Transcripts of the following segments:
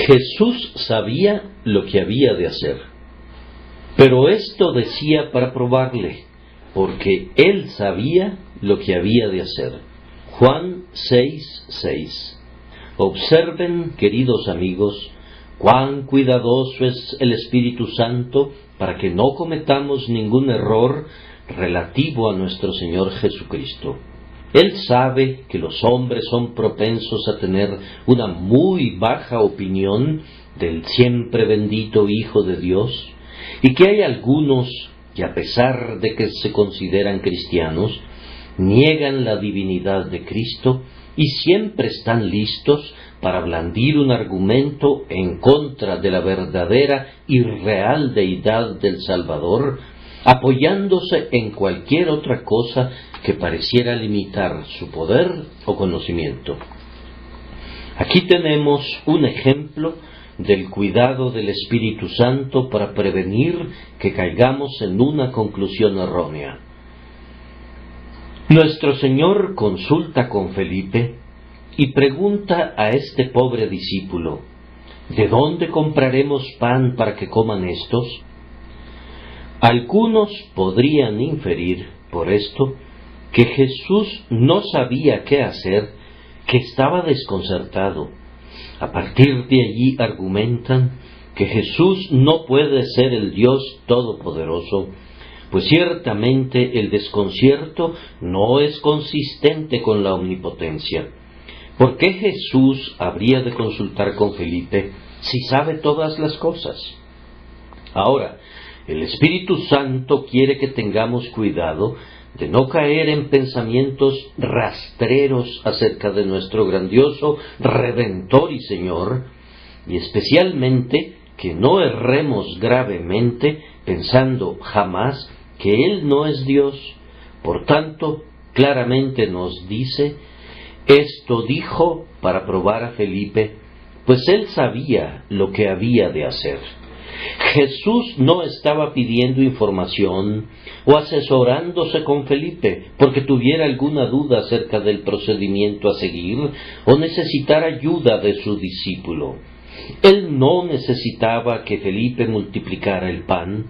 Jesús sabía lo que había de hacer, pero esto decía para probarle, porque él sabía lo que había de hacer. Juan 6:6. Observen, queridos amigos, cuán cuidadoso es el Espíritu Santo para que no cometamos ningún error relativo a nuestro Señor Jesucristo. Él sabe que los hombres son propensos a tener una muy baja opinión del siempre bendito Hijo de Dios, y que hay algunos que, a pesar de que se consideran cristianos, niegan la divinidad de Cristo y siempre están listos para blandir un argumento en contra de la verdadera y real deidad del Salvador, apoyándose en cualquier otra cosa que pareciera limitar su poder o conocimiento. Aquí tenemos un ejemplo del cuidado del Espíritu Santo para prevenir que caigamos en una conclusión errónea. Nuestro Señor consulta con Felipe y pregunta a este pobre discípulo: ¿de dónde compraremos pan para que coman estos? Algunos podrían inferir por esto que Jesús no sabía qué hacer, que estaba desconcertado. A partir de allí argumentan que Jesús no puede ser el Dios Todopoderoso, pues ciertamente el desconcierto no es consistente con la omnipotencia. ¿Por qué Jesús habría de consultar con Felipe si sabe todas las cosas? Ahora, el Espíritu Santo quiere que tengamos cuidado de no caer en pensamientos rastreros acerca de nuestro grandioso Redentor y Señor, y especialmente que no erremos gravemente pensando jamás que Él no es Dios. Por tanto, claramente nos dice: esto dijo para probar a Felipe, pues él sabía lo que había de hacer. Jesús no estaba pidiendo información o asesorándose con Felipe porque tuviera alguna duda acerca del procedimiento a seguir o necesitara ayuda de su discípulo. Él no necesitaba que Felipe multiplicara el pan,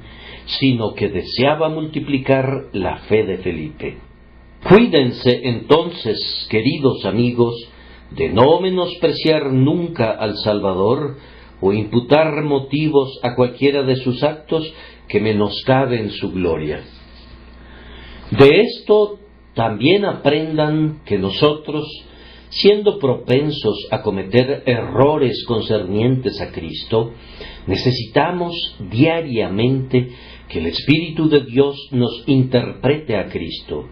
sino que deseaba multiplicar la fe de Felipe. Cuídense entonces, queridos amigos, de no menospreciar nunca al Salvador o imputar motivos a cualquiera de sus actos que menoscaben su gloria. De esto también aprendan que nosotros, siendo propensos a cometer errores concernientes a Cristo, necesitamos diariamente que el Espíritu de Dios nos interprete a Cristo.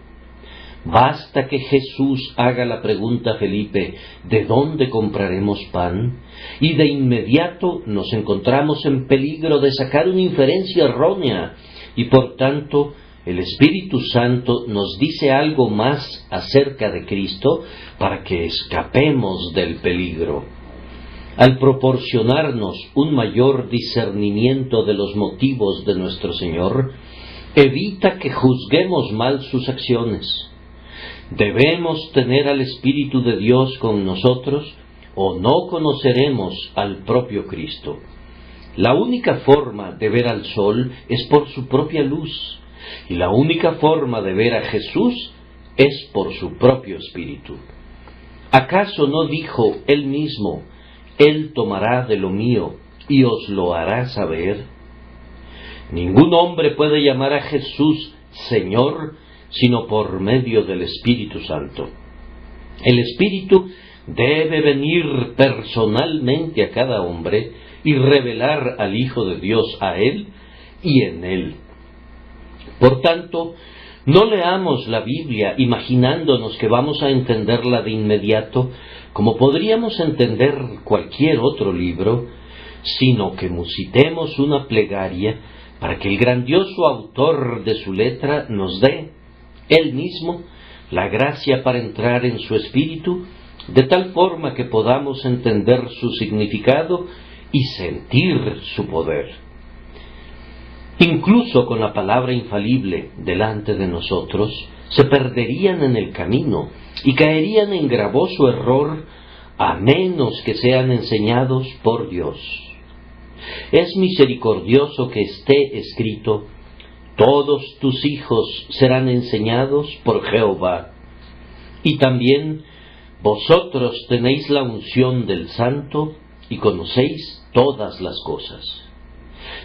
Basta que Jesús haga la pregunta a Felipe: ¿de dónde compraremos pan? Y de inmediato nos encontramos en peligro de sacar una inferencia errónea, y por tanto el Espíritu Santo nos dice algo más acerca de Cristo para que escapemos del peligro. Al proporcionarnos un mayor discernimiento de los motivos de nuestro Señor, evita que juzguemos mal sus acciones. Debemos tener al Espíritu de Dios con nosotros o no conoceremos al propio Cristo. La única forma de ver al sol es por su propia luz, y la única forma de ver a Jesús es por su propio Espíritu. ¿Acaso no dijo Él mismo: Él tomará de lo mío y os lo hará saber? Ningún hombre puede llamar a Jesús Señor sino por medio del Espíritu Santo. El Espíritu debe venir personalmente a cada hombre y revelar al Hijo de Dios a él y en él. Por tanto, no leamos la Biblia imaginándonos que vamos a entenderla de inmediato como podríamos entender cualquier otro libro, sino que musitemos una plegaria para que el grandioso autor de su letra nos dé Él mismo la gracia para entrar en su espíritu, de tal forma que podamos entender su significado y sentir su poder. Incluso con la palabra infalible delante de nosotros, se perderían en el camino y caerían en gravoso error a menos que sean enseñados por Dios. Es misericordioso que esté escrito: todos tus hijos serán enseñados por Jehová. Y también: vosotros tenéis la unción del Santo y conocéis todas las cosas.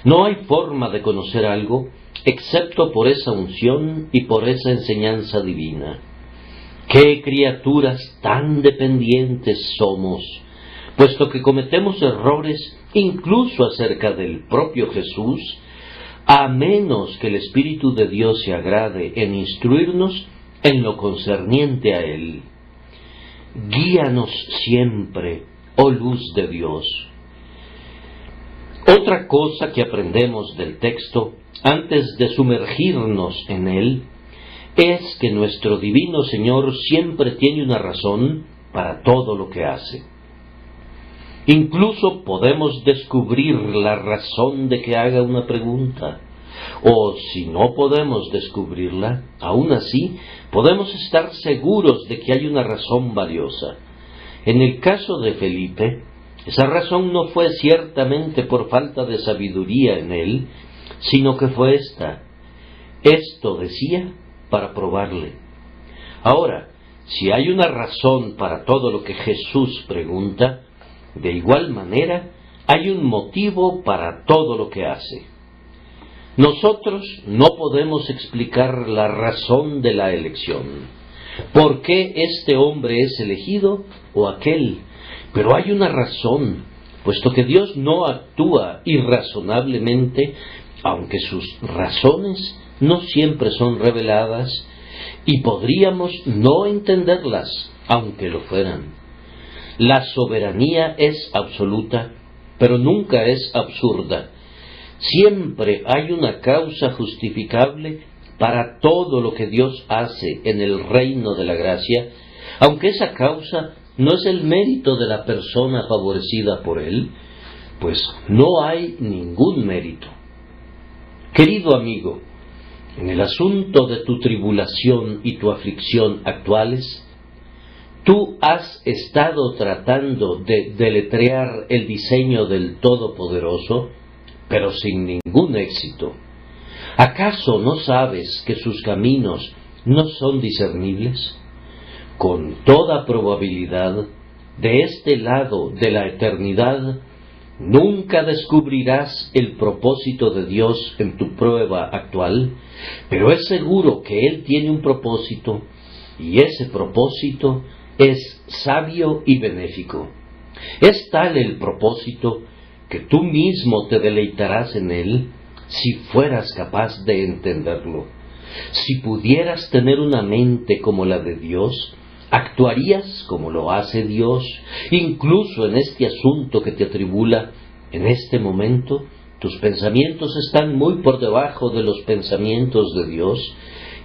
No hay forma de conocer algo excepto por esa unción y por esa enseñanza divina. ¡Qué criaturas tan dependientes somos! Puesto que cometemos errores incluso acerca del propio Jesús, a menos que el Espíritu de Dios se agrade en instruirnos en lo concerniente a Él. Guíanos siempre, oh luz de Dios. Otra cosa que aprendemos del texto, antes de sumergirnos en él, es que nuestro divino Señor siempre tiene una razón para todo lo que hace. Incluso podemos descubrir la razón de que haga una pregunta, o si no podemos descubrirla, aún así podemos estar seguros de que hay una razón valiosa. En el caso de Felipe, esa razón no fue ciertamente por falta de sabiduría en él, sino que fue esta: esto decía para probarle. Ahora, si hay una razón para todo lo que Jesús pregunta, de igual manera hay un motivo para todo lo que hace. Nosotros no podemos explicar la razón de la elección. ¿Por qué este hombre es elegido o aquel? Pero hay una razón, puesto que Dios no actúa irrazonablemente, aunque sus razones no siempre son reveladas, y podríamos no entenderlas, aunque lo fueran. La soberanía es absoluta, pero nunca es absurda. Siempre hay una causa justificable para todo lo que Dios hace en el reino de la gracia, aunque esa causa no es el mérito de la persona favorecida por Él, pues no hay ningún mérito. Querido amigo, en el asunto de tu tribulación y tu aflicción actuales, tú has estado tratando de deletrear el diseño del Todopoderoso, pero sin ningún éxito. ¿Acaso no sabes que sus caminos no son discernibles? Con toda probabilidad, de este lado de la eternidad, nunca descubrirás el propósito de Dios en tu prueba actual, pero es seguro que Él tiene un propósito, y ese propósito es sabio y benéfico. Es tal el propósito que tú mismo te deleitarás en él si fueras capaz de entenderlo. Si pudieras tener una mente como la de Dios, actuarías como lo hace Dios, incluso en este asunto que te atribula. En este momento, tus pensamientos están muy por debajo de los pensamientos de Dios,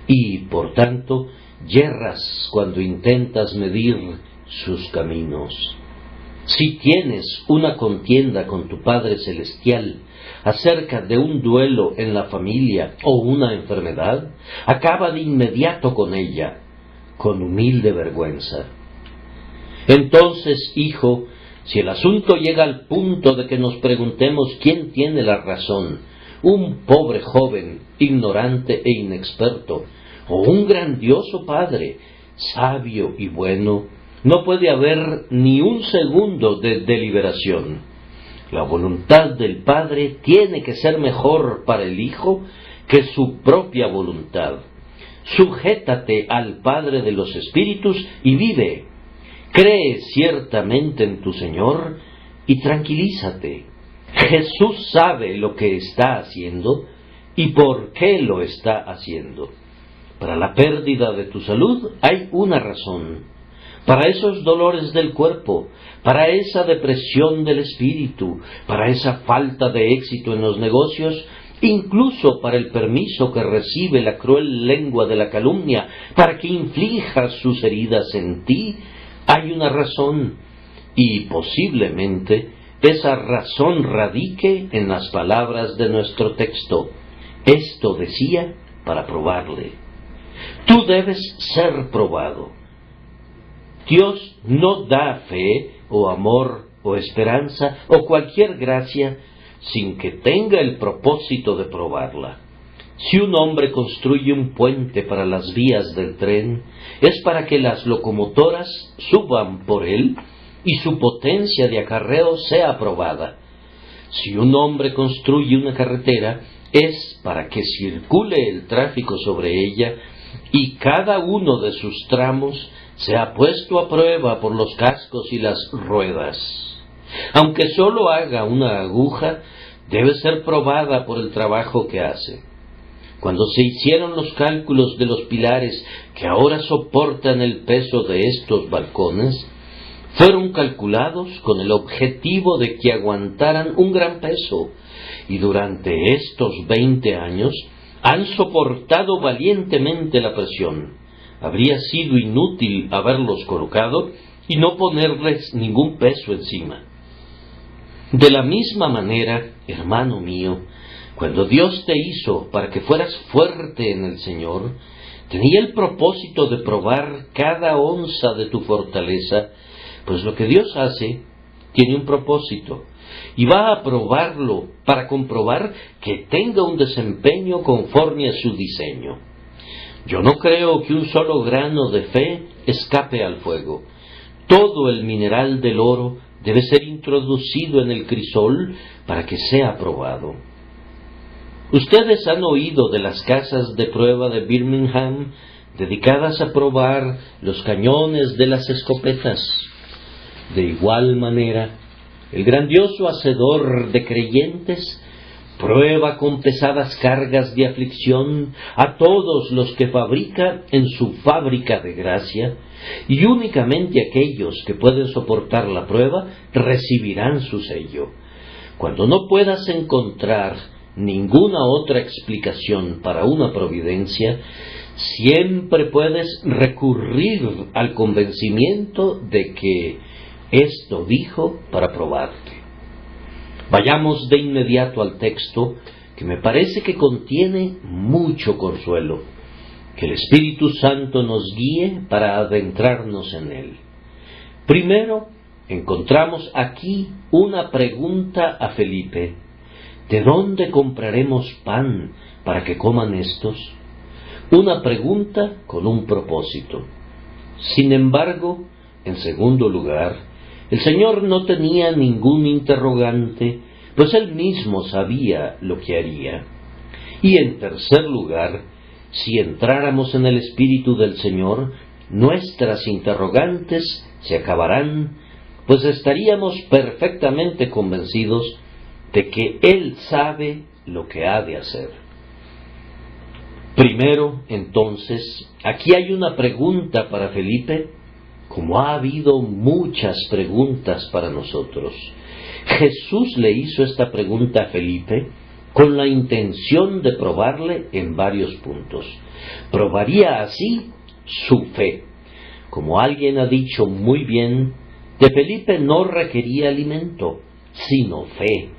y, por tanto, yerras cuando intentas medir sus caminos. Si tienes una contienda con tu Padre Celestial acerca de un duelo en la familia o una enfermedad, acaba de inmediato con ella, con humilde vergüenza. Entonces, hijo, si el asunto llega al punto de que nos preguntemos quién tiene la razón, un pobre joven, ignorante e inexperto, o un grandioso padre, sabio y bueno, no puede haber ni un segundo de deliberación. La voluntad del Padre tiene que ser mejor para el Hijo que su propia voluntad. Sujétate al Padre de los Espíritus y vive. Cree ciertamente en tu Señor y tranquilízate. Jesús sabe lo que está haciendo y por qué lo está haciendo. Para la pérdida de tu salud hay una razón. Para esos dolores del cuerpo, para esa depresión del espíritu, para esa falta de éxito en los negocios, incluso para el permiso que recibe la cruel lengua de la calumnia para que inflija sus heridas en ti, hay una razón, y posiblemente esa razón radique en las palabras de nuestro texto. Esto decía para probarle. Tú debes ser probado. Dios no da fe o amor, o esperanza, o cualquier gracia, sin que tenga el propósito de probarla. Si un hombre construye un puente para las vías del tren, es para que las locomotoras suban por él y su potencia de acarreo sea probada. Si un hombre construye una carretera, es para que circule el tráfico sobre ella y cada uno de sus tramos sea puesto a prueba por los cascos y las ruedas. Aunque solo haga una aguja, debe ser probada por el trabajo que hace. Cuando se hicieron los cálculos de los pilares que ahora soportan el peso de estos balcones, fueron calculados con el objetivo de que aguantaran un gran peso, y durante estos 20 años han soportado valientemente la presión. Habría sido inútil haberlos colocado y no ponerles ningún peso encima. De la misma manera, hermano mío, cuando Dios te hizo para que fueras fuerte en el Señor, tenía el propósito de probar cada onza de tu fortaleza, pues lo que Dios hace tiene un propósito, y va a probarlo para comprobar que tenga un desempeño conforme a su diseño. Yo no creo que un solo grano de fe escape al fuego. Todo el mineral del oro debe ser introducido en el crisol para que sea probado. Ustedes han oído de las casas de prueba de Birmingham, dedicadas a probar los cañones de las escopetas. De igual manera, el grandioso hacedor de creyentes prueba con pesadas cargas de aflicción a todos los que fabrica en su fábrica de gracia, y únicamente aquellos que pueden soportar la prueba recibirán su sello. Cuando no puedas encontrar ninguna otra explicación para una providencia, siempre puedes recurrir al convencimiento de que esto dijo para probarte. Vayamos de inmediato al texto, que me parece que contiene mucho consuelo. Que el Espíritu Santo nos guíe para adentrarnos en él. Primero, encontramos aquí una pregunta a Felipe: ¿de dónde compraremos pan para que coman estos? Una pregunta con un propósito. Sin embargo, en segundo lugar, el Señor no tenía ningún interrogante, pues Él mismo sabía lo que haría. Y en tercer lugar, si entráramos en el Espíritu del Señor, nuestras interrogantes se acabarán, pues estaríamos perfectamente convencidos de que Él sabe lo que ha de hacer. Primero, entonces, aquí hay una pregunta para Felipe, como ha habido muchas preguntas para nosotros. Jesús le hizo esta pregunta a Felipe con la intención de probarle en varios puntos. Probaría así su fe. Como alguien ha dicho muy bien, de Felipe no requería alimento, sino fe.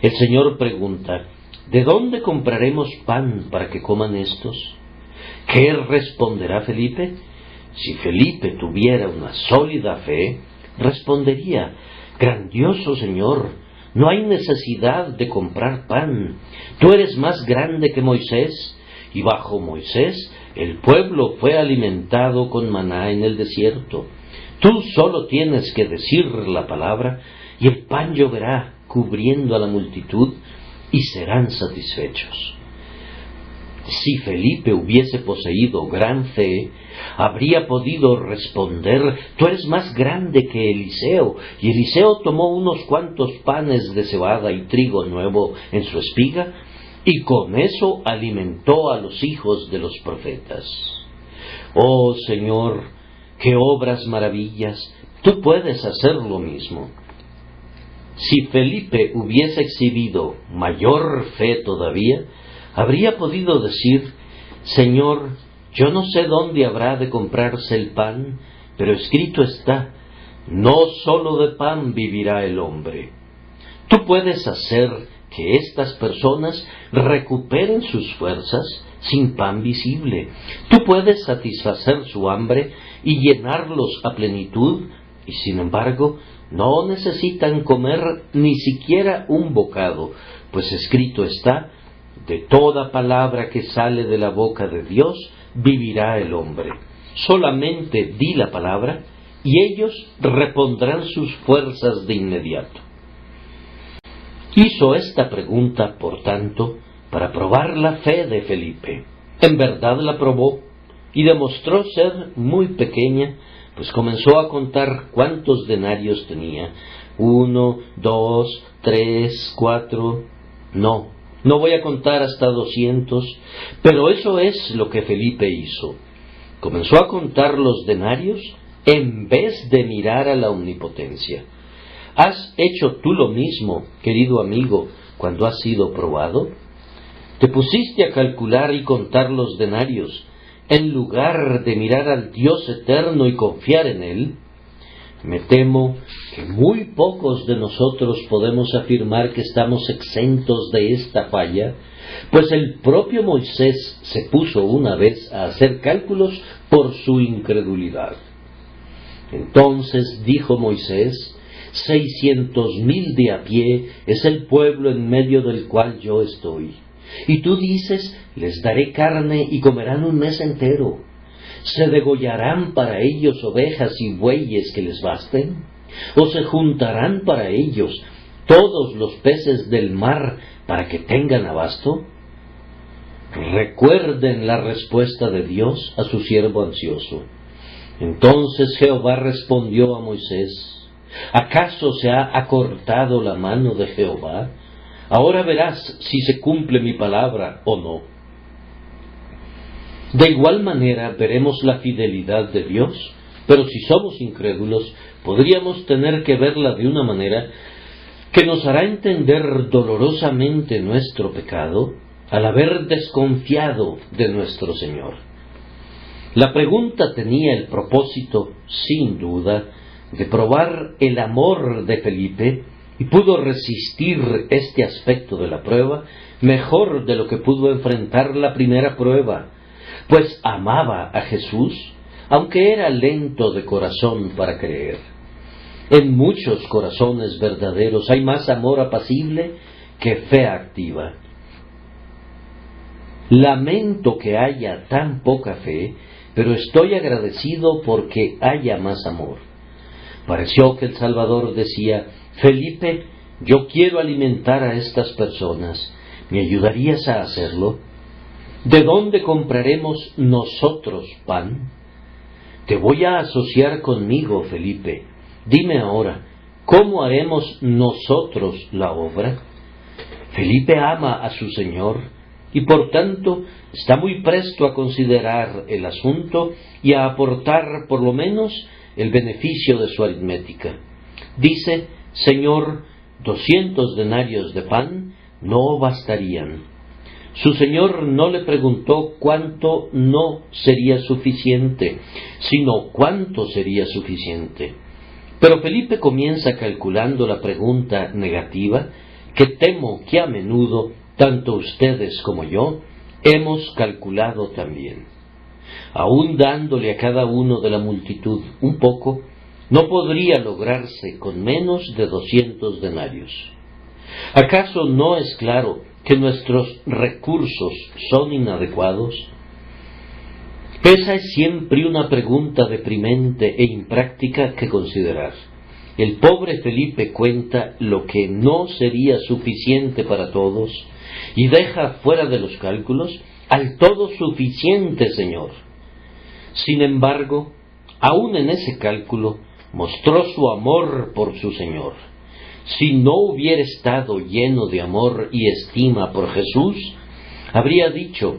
El Señor pregunta: ¿de dónde compraremos pan para que coman estos? ¿Qué responderá Felipe? Si Felipe tuviera una sólida fe, respondería: grandioso Señor, no hay necesidad de comprar pan. Tú eres más grande que Moisés, y bajo Moisés el pueblo fue alimentado con maná en el desierto. Tú solo tienes que decir la palabra, y el pan lloverá, cubriendo a la multitud, y serán satisfechos. Si Felipe hubiese poseído gran fe, habría podido responder: tú eres más grande que Eliseo. Y Eliseo tomó unos cuantos panes de cebada y trigo nuevo en su espiga, y con eso alimentó a los hijos de los profetas. Oh Señor, qué obras maravillas, tú puedes hacer lo mismo. Si Felipe hubiese exhibido mayor fe todavía, habría podido decir: Señor, yo no sé dónde habrá de comprarse el pan, pero escrito está: no solo de pan vivirá el hombre. Tú puedes hacer que estas personas recuperen sus fuerzas sin pan visible. Tú puedes satisfacer su hambre y llenarlos a plenitud y sin embargo no necesitan comer ni siquiera un bocado, pues escrito está: de toda palabra que sale de la boca de Dios vivirá el hombre. Solamente di la palabra y ellos repondrán sus fuerzas de inmediato. Hizo esta pregunta, por tanto, para probar la fe de Felipe. En verdad la probó y demostró ser muy pequeña, pues comenzó a contar cuántos denarios tenía. 1, 2, 3, 4... No voy a contar hasta 200, pero eso es lo que Felipe hizo. Comenzó a contar los denarios en vez de mirar a la omnipotencia. ¿Has hecho tú lo mismo, querido amigo, cuando has sido probado? ¿Te pusiste a calcular y contar los denarios en lugar de mirar al Dios eterno y confiar en Él? Me temo que muy pocos de nosotros podemos afirmar que estamos exentos de esta falla, pues el propio Moisés se puso una vez a hacer cálculos por su incredulidad. Entonces dijo Moisés: 600,000 de a pie es el pueblo en medio del cual yo estoy. Y tú dices: les daré carne y comerán un mes entero. ¿Se degollarán para ellos ovejas y bueyes que les basten? ¿O se juntarán para ellos todos los peces del mar para que tengan abasto? Recuerden la respuesta de Dios a su siervo ansioso. Entonces Jehová respondió a Moisés: ¿acaso se ha acortado la mano de Jehová? Ahora verás si se cumple mi palabra o no. De igual manera veremos la fidelidad de Dios, pero si somos incrédulos, podríamos tener que verla de una manera que nos hará entender dolorosamente nuestro pecado al haber desconfiado de nuestro Señor. La pregunta tenía el propósito, sin duda, de probar el amor de Felipe, y pudo resistir este aspecto de la prueba mejor de lo que pudo enfrentar la primera prueba, pues amaba a Jesús, aunque era lento de corazón para creer. En muchos corazones verdaderos hay más amor apacible que fe activa. Lamento que haya tan poca fe, pero estoy agradecido porque haya más amor. Pareció que el Salvador decía: Felipe, yo quiero alimentar a estas personas, ¿me ayudarías a hacerlo? ¿De dónde compraremos nosotros pan? Te voy a asociar conmigo, Felipe. Dime ahora, ¿cómo haremos nosotros la obra? Felipe ama a su Señor y por tanto está muy presto a considerar el asunto y a aportar por lo menos el beneficio de su aritmética. Dice: Señor, 200 denarios de pan no bastarían. Su Señor no le preguntó cuánto no sería suficiente, sino cuánto sería suficiente. Pero Felipe comienza calculando la pregunta negativa, que temo que a menudo, tanto ustedes como yo, hemos calculado también. Aún dándole a cada uno de la multitud un poco, no podría lograrse con menos de 200 denarios. ¿Acaso no es claro que nuestros recursos son inadecuados? Esa es siempre una pregunta deprimente e impráctica que considerar. El pobre Felipe cuenta lo que no sería suficiente para todos y deja fuera de los cálculos al todo suficiente Señor. Sin embargo, aún en ese cálculo, mostró su amor por su Señor. Si no hubiera estado lleno de amor y estima por Jesús, habría dicho: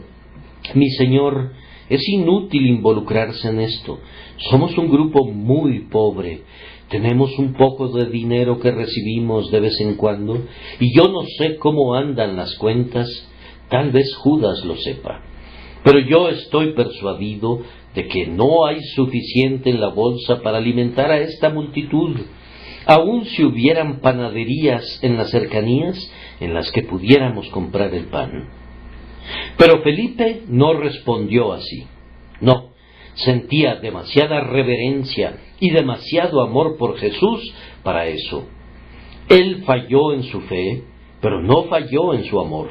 mi Señor, es inútil involucrarse en esto. Somos un grupo muy pobre. Tenemos un poco de dinero que recibimos de vez en cuando, y yo no sé cómo andan las cuentas. Tal vez Judas lo sepa. Pero yo estoy persuadido de que no hay suficiente en la bolsa para alimentar a esta multitud, aun si hubieran panaderías en las cercanías en las que pudiéramos comprar el pan. Pero Felipe no respondió así. No, Sentía demasiada reverencia y demasiado amor por Jesús para eso. Él falló en su fe, pero no falló en su amor.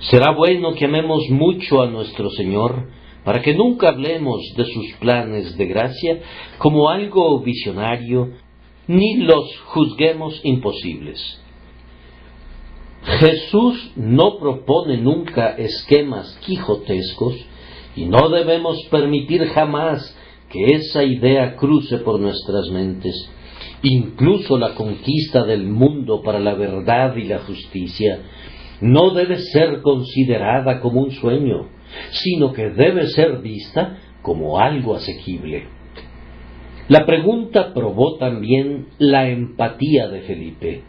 Será bueno que amemos mucho a nuestro Señor, para que nunca hablemos de sus planes de gracia como algo visionario, ni los juzguemos imposibles. Jesús no propone nunca esquemas quijotescos, y no debemos permitir jamás que esa idea cruce por nuestras mentes. Incluso la conquista del mundo para la verdad y la justicia no debe ser considerada como un sueño, sino que debe ser vista como algo asequible. La pregunta probó también la empatía de Felipe.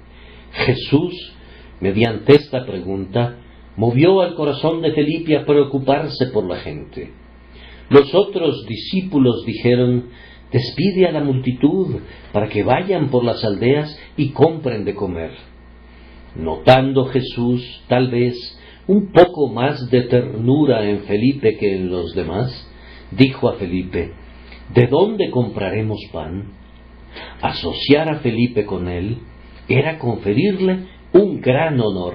Jesús, mediante esta pregunta, movió al corazón de Felipe a preocuparse por la gente. Los otros discípulos dijeron: despide a la multitud para que vayan por las aldeas y compren de comer. Notando Jesús, tal vez, un poco más de ternura en Felipe que en los demás, dijo a Felipe: ¿de dónde compraremos pan? Asociar a Felipe con él era conferirle un gran honor,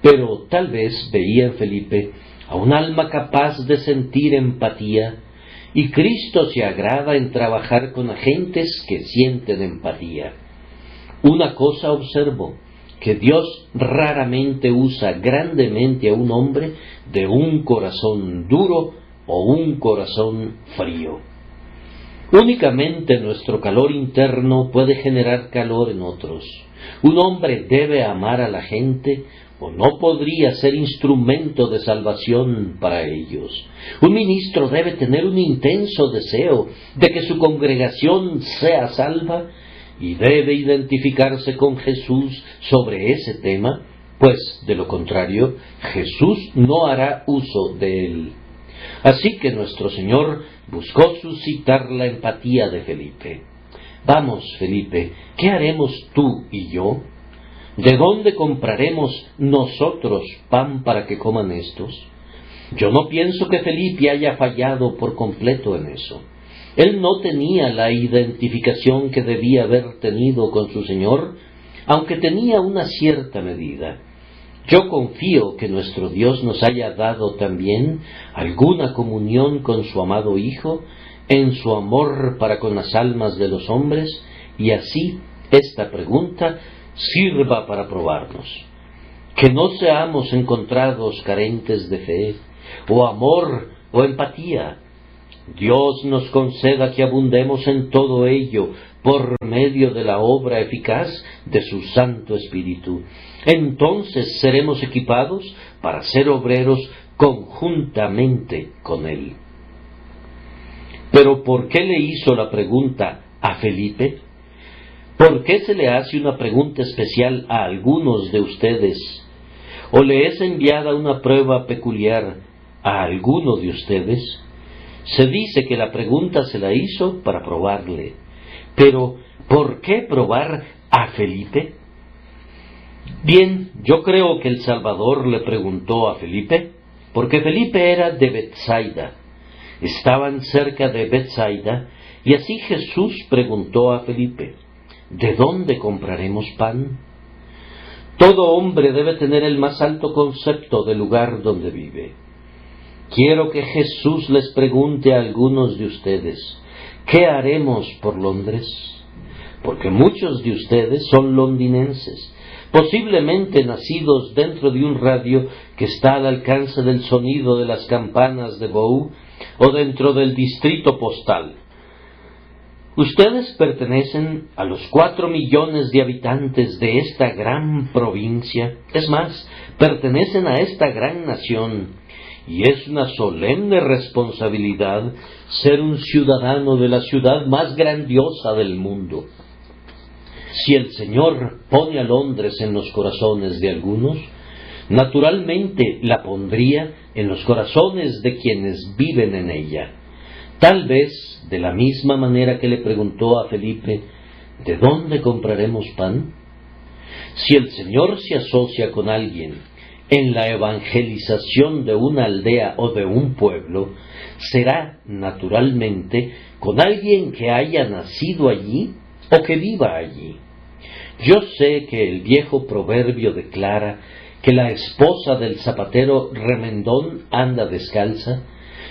pero tal vez veía en Felipe a un alma capaz de sentir empatía, y Cristo se agrada en trabajar con agentes que sienten empatía. Una cosa observo, que Dios raramente usa grandemente a un hombre de un corazón duro o un corazón frío. Únicamente nuestro calor interno puede generar calor en otros. Un hombre debe amar a la gente o no podría ser instrumento de salvación para ellos. Un ministro debe tener un intenso deseo de que su congregación sea salva y debe identificarse con Jesús sobre ese tema, pues de lo contrario Jesús no hará uso de él. Así que nuestro Señor buscó suscitar la empatía de Felipe. Vamos, Felipe, ¿qué haremos tú y yo? ¿De dónde compraremos nosotros pan para que coman estos? Yo no pienso que Felipe haya fallado por completo en eso. Él no tenía la identificación que debía haber tenido con su Señor, aunque tenía una cierta medida. Yo confío que nuestro Dios nos haya dado también alguna comunión con su amado Hijo, en su amor para con las almas de los hombres, y así esta pregunta sirva para probarnos. Que no seamos encontrados carentes de fe, o amor, o empatía. Dios nos conceda que abundemos en todo ello por medio de la obra eficaz de su Santo Espíritu. Entonces seremos equipados para ser obreros conjuntamente con Él. Pero ¿por qué le hizo la pregunta a Felipe? ¿Por qué se le hace una pregunta especial a algunos de ustedes? ¿O le es enviada una prueba peculiar a alguno de ustedes? Se dice que la pregunta se la hizo para probarle. Pero, ¿por qué probar a Felipe? Bien, yo creo que el Salvador le preguntó a Felipe, porque Felipe era de Betsaida. Estaban cerca de Betsaida, y así Jesús preguntó a Felipe: ¿de dónde compraremos pan? Todo hombre debe tener el más alto concepto del lugar donde vive. Quiero que Jesús les pregunte a algunos de ustedes: ¿qué haremos por Londres? Porque muchos de ustedes son londinenses, posiblemente nacidos dentro de un radio que está al alcance del sonido de las campanas de Bow o dentro del distrito postal. Ustedes pertenecen a los 4 millones de habitantes de esta gran provincia, es más, pertenecen a esta gran nación, y es una solemne responsabilidad ser un ciudadano de la ciudad más grandiosa del mundo. Si el Señor pone a Londres en los corazones de algunos, naturalmente la pondría en los corazones de quienes viven en ella. Tal vez de la misma manera que le preguntó a Felipe: ¿de dónde compraremos pan? Si el Señor se asocia con alguien en la evangelización de una aldea o de un pueblo será, naturalmente, con alguien que haya nacido allí o que viva allí. Yo sé que el viejo proverbio declara que la esposa del zapatero remendón anda descalza,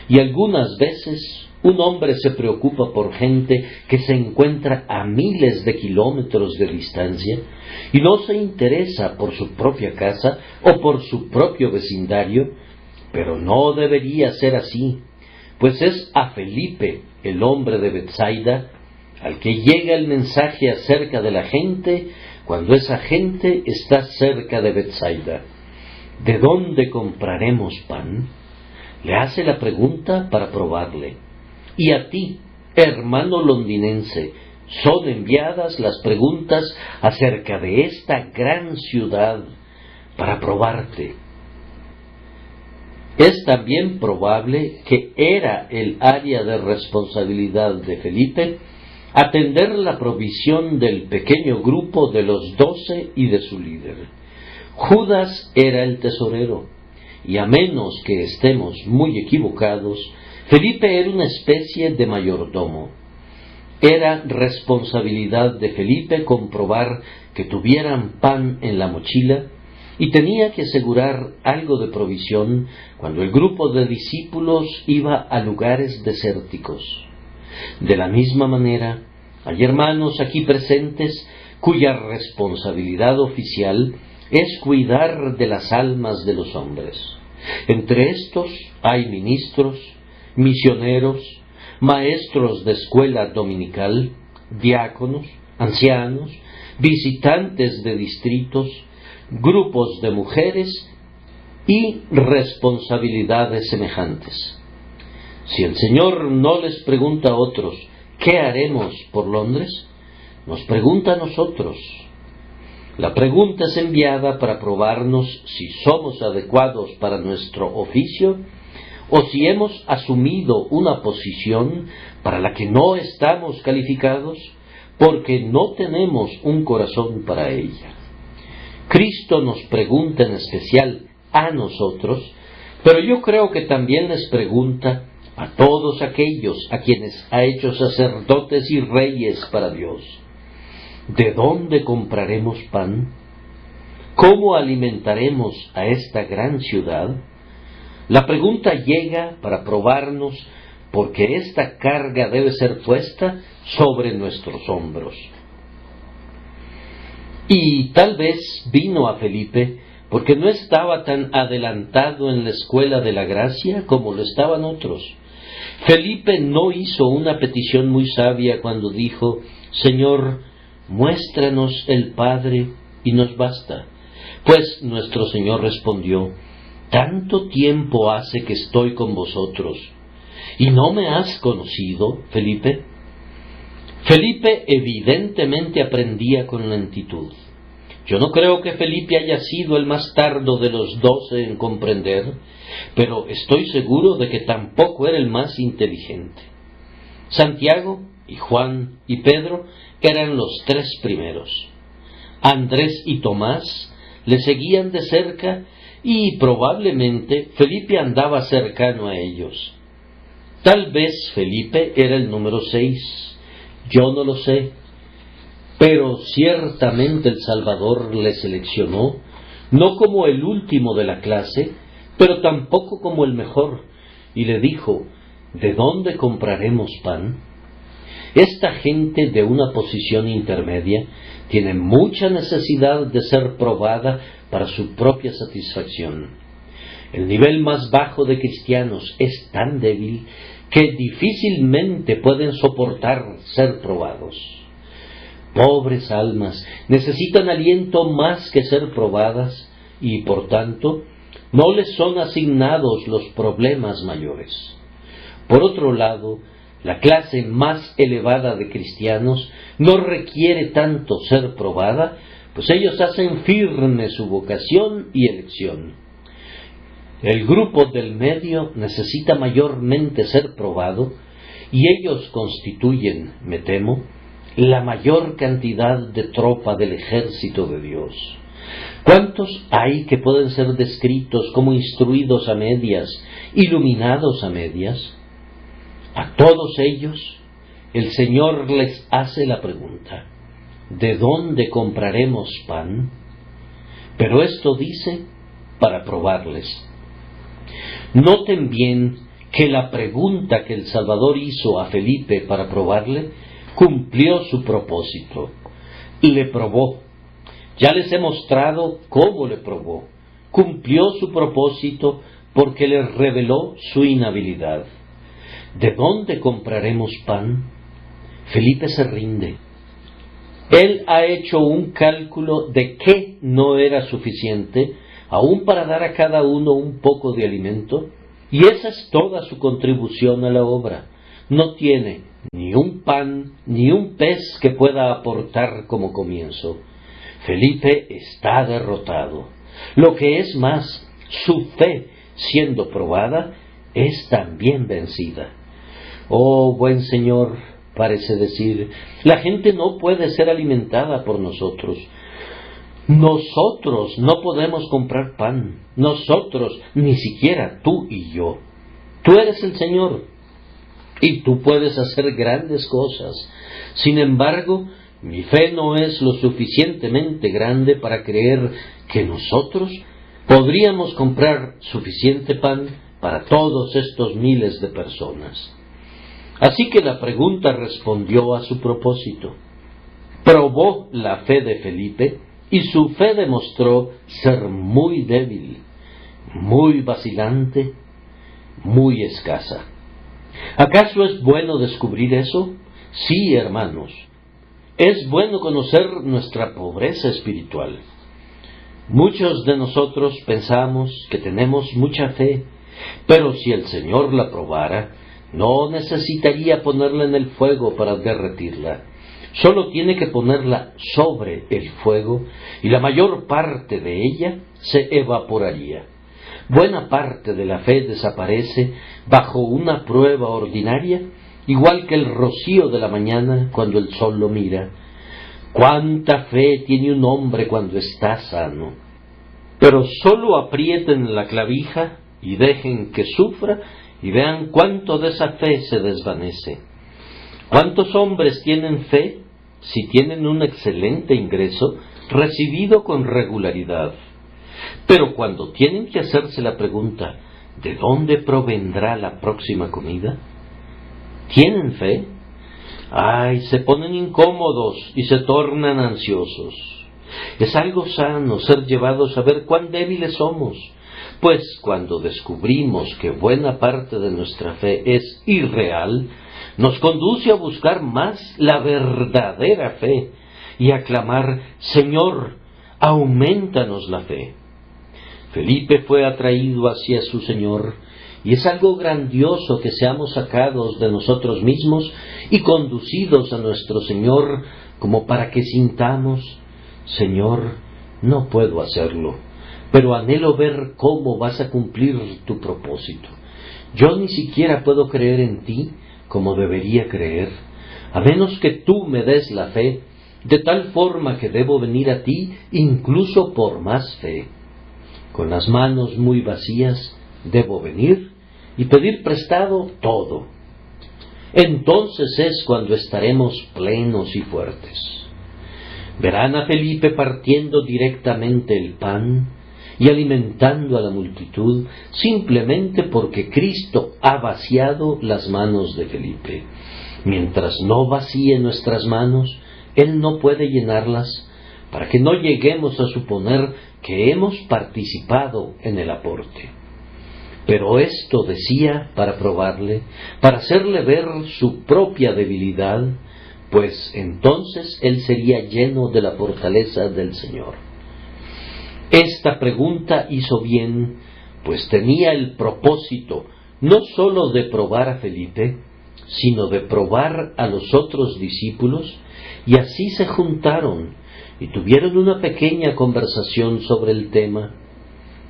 y algunas veces un hombre se preocupa por gente que se encuentra a miles de kilómetros de distancia y no se interesa por su propia casa o por su propio vecindario, pero no debería ser así, pues es a Felipe, el hombre de Betsaida, al que llega el mensaje acerca de la gente cuando esa gente está cerca de Betsaida. ¿De dónde compraremos pan? Le hace la pregunta para probarle. Y a ti, hermano londinense, son enviadas las preguntas acerca de esta gran ciudad para probarte. Es también probable que era el área de responsabilidad de Felipe atender la provisión del pequeño grupo de los 12 y de su líder. Judas era el tesorero, y a menos que estemos muy equivocados, Felipe era una especie de mayordomo. Era responsabilidad de Felipe comprobar que tuvieran pan en la mochila y tenía que asegurar algo de provisión cuando el grupo de discípulos iba a lugares desérticos. De la misma manera, hay hermanos aquí presentes cuya responsabilidad oficial es cuidar de las almas de los hombres. Entre estos hay ministros, misioneros, maestros de escuela dominical, diáconos, ancianos, visitantes de distritos, grupos de mujeres y responsabilidades semejantes. Si el Señor no les pregunta a otros, ¿qué haremos por Londres?, nos pregunta a nosotros. La pregunta es enviada para probarnos si somos adecuados para nuestro oficio o si hemos asumido una posición para la que no estamos calificados porque no tenemos un corazón para ella. Cristo nos pregunta en especial a nosotros, pero yo creo que también les pregunta a todos aquellos a quienes ha hecho sacerdotes y reyes para Dios. ¿De dónde compraremos pan? ¿Cómo alimentaremos a esta gran ciudad? La pregunta llega para probarnos porque esta carga debe ser puesta sobre nuestros hombros. Y tal vez vino a Felipe porque no estaba tan adelantado en la escuela de la gracia como lo estaban otros. Felipe no hizo una petición muy sabia cuando dijo: Señor, muéstranos el Padre y nos basta. Pues nuestro Señor respondió: tanto tiempo hace que estoy con vosotros, ¿y no me has conocido, Felipe? Felipe evidentemente aprendía con lentitud. Yo no creo que Felipe haya sido el más tardo de los 12 en comprender, pero estoy seguro de que tampoco era el más inteligente. Santiago y Juan y Pedro eran los 3 primeros. Andrés y Tomás le seguían de cerca y probablemente Felipe andaba cercano a ellos. Tal vez Felipe era el número 6, yo no lo sé, pero ciertamente el Salvador le seleccionó, no como el último de la clase, pero tampoco como el mejor, y le dijo: ¿de dónde compraremos pan? Esta gente de una posición intermedia tiene mucha necesidad de ser probada para su propia satisfacción. El nivel más bajo de cristianos es tan débil que difícilmente pueden soportar ser probados. Pobres almas, necesitan aliento más que ser probadas y, por tanto, no les son asignados los problemas mayores. Por otro lado, la clase más elevada de cristianos no requiere tanto ser probada, pues ellos hacen firme su vocación y elección. El grupo del medio necesita mayormente ser probado, y ellos constituyen, me temo, la mayor cantidad de tropa del ejército de Dios. ¿Cuántos hay que pueden ser descritos como instruidos a medias, iluminados a medias? A todos ellos, el Señor les hace la pregunta: ¿de dónde compraremos pan? Pero esto dice para probarles. Noten bien que la pregunta que el Salvador hizo a Felipe para probarle cumplió su propósito. Le probó. Ya les he mostrado cómo le probó. Cumplió su propósito porque le reveló su inhabilidad. ¿De dónde compraremos pan? Felipe se rinde. Él ha hecho un cálculo de qué no era suficiente, aún para dar a cada uno un poco de alimento, y esa es toda su contribución a la obra. No tiene ni un pan ni un pez que pueda aportar como comienzo. Felipe está derrotado. Lo que es más, su fe, siendo probada, es también vencida. Oh, buen Señor, parece decir, la gente no puede ser alimentada por nosotros. Nosotros no podemos comprar pan. Nosotros, ni siquiera tú y yo. Tú eres el Señor y tú puedes hacer grandes cosas. Sin embargo, mi fe no es lo suficientemente grande para creer que nosotros podríamos comprar suficiente pan para todos estos miles de personas. Así que la pregunta respondió a su propósito. Probó la fe de Felipe y su fe demostró ser muy débil, muy vacilante, muy escasa. ¿Acaso es bueno descubrir eso? Sí, hermanos. Es bueno conocer nuestra pobreza espiritual. Muchos de nosotros pensamos que tenemos mucha fe, pero si el Señor la probara, no necesitaría ponerla en el fuego para derretirla. Solo tiene que ponerla sobre el fuego y la mayor parte de ella se evaporaría. Buena parte de la fe desaparece bajo una prueba ordinaria, igual que el rocío de la mañana cuando el sol lo mira. ¿Cuánta fe tiene un hombre cuando está sano? Pero solo aprieten la clavija y dejen que sufra y vean cuánto de esa fe se desvanece. ¿Cuántos hombres tienen fe si tienen un excelente ingreso recibido con regularidad? Pero cuando tienen que hacerse la pregunta, ¿de dónde provendrá la próxima comida? ¿Tienen fe? ¡Ay! Se ponen incómodos y se tornan ansiosos. Es algo sano ser llevados a ver cuán débiles somos, pues cuando descubrimos que buena parte de nuestra fe es irreal, nos conduce a buscar más la verdadera fe y a clamar: Señor, aumentanos la fe. Felipe fue atraído hacia su Señor, y es algo grandioso que seamos sacados de nosotros mismos y conducidos a nuestro Señor, como para que sintamos: Señor, no puedo hacerlo, pero anhelo ver cómo vas a cumplir tu propósito. Yo ni siquiera puedo creer en ti como debería creer, a menos que tú me des la fe, de tal forma que debo venir a ti incluso por más fe. Con las manos muy vacías debo venir y pedir prestado todo. Entonces es cuando estaremos plenos y fuertes. Verán a Felipe partiendo directamente el pan y alimentando a la multitud simplemente porque Cristo ha vaciado las manos de Felipe. Mientras no vacíe nuestras manos, Él no puede llenarlas, para que no lleguemos a suponer que hemos participado en el aporte. Pero esto decía para probarle, para hacerle ver su propia debilidad, pues entonces él sería lleno de la fortaleza del Señor. Esta pregunta hizo bien, pues tenía el propósito no sólo de probar a Felipe, sino de probar a los otros discípulos, y así se juntaron y tuvieron una pequeña conversación sobre el tema.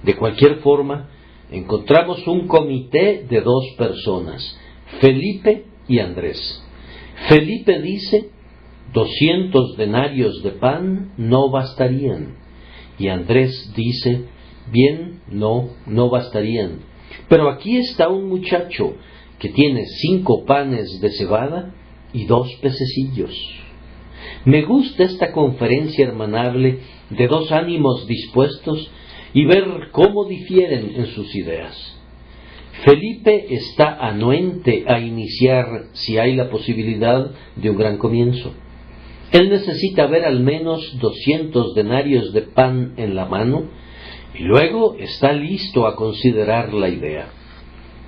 De cualquier forma, encontramos un comité de dos personas, Felipe y Andrés. Felipe dice: 200 denarios de pan no bastarían. Y Andrés dice, bien, no bastarían. Pero aquí está un muchacho que tiene 5 panes de cebada y 2 pececillos. Me gusta esta conferencia hermanable de 2 ánimos dispuestos y ver cómo difieren en sus ideas. Felipe está anuente a iniciar, si hay la posibilidad, de un gran comienzo. Él necesita ver al menos 200 denarios de pan en la mano y luego está listo a considerar la idea.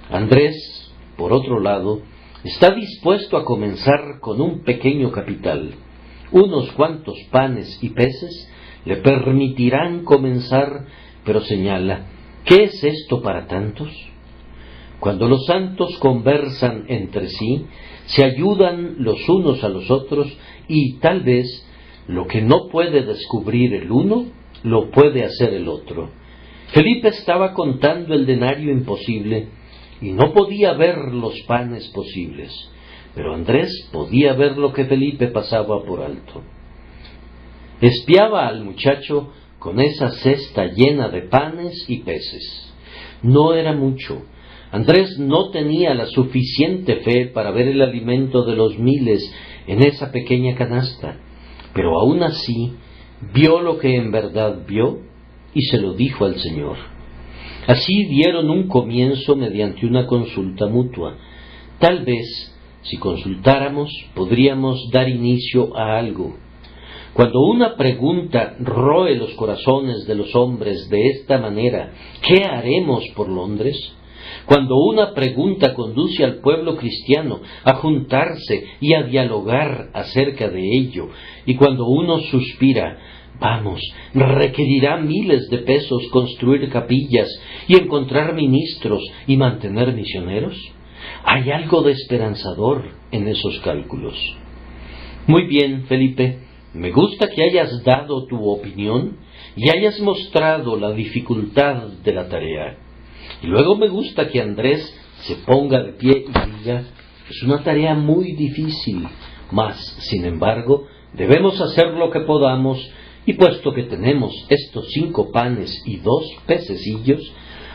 Andrés, por otro lado, está dispuesto a comenzar con un pequeño capital. Unos cuantos panes y peces le permitirán comenzar, pero señala, ¿qué es esto para tantos? Cuando los santos conversan entre sí, se ayudan los unos a los otros y tal vez lo que no puede descubrir el uno, lo puede hacer el otro. Felipe estaba contando el denario imposible y no podía ver los panes posibles, pero Andrés podía ver lo que Felipe pasaba por alto. Espiaba al muchacho con esa cesta llena de panes y peces. No era mucho. Andrés no tenía la suficiente fe para ver el alimento de los miles en esa pequeña canasta, pero aún así vio lo que en verdad vio y se lo dijo al Señor. Así dieron un comienzo mediante una consulta mutua. Tal vez, si consultáramos, podríamos dar inicio a algo. Cuando una pregunta roe los corazones de los hombres de esta manera, ¿qué haremos por Londres? Cuando una pregunta conduce al pueblo cristiano a juntarse y a dialogar acerca de ello, y cuando uno suspira, vamos, requerirá miles de pesos construir capillas y encontrar ministros y mantener misioneros, hay algo de esperanzador en esos cálculos. Muy bien, Felipe, me gusta que hayas dado tu opinión y hayas mostrado la dificultad de la tarea. Y luego me gusta que Andrés se ponga de pie y diga, es una tarea muy difícil, mas, sin embargo, debemos hacer lo que podamos, y puesto que tenemos estos 5 panes y 2 pececillos,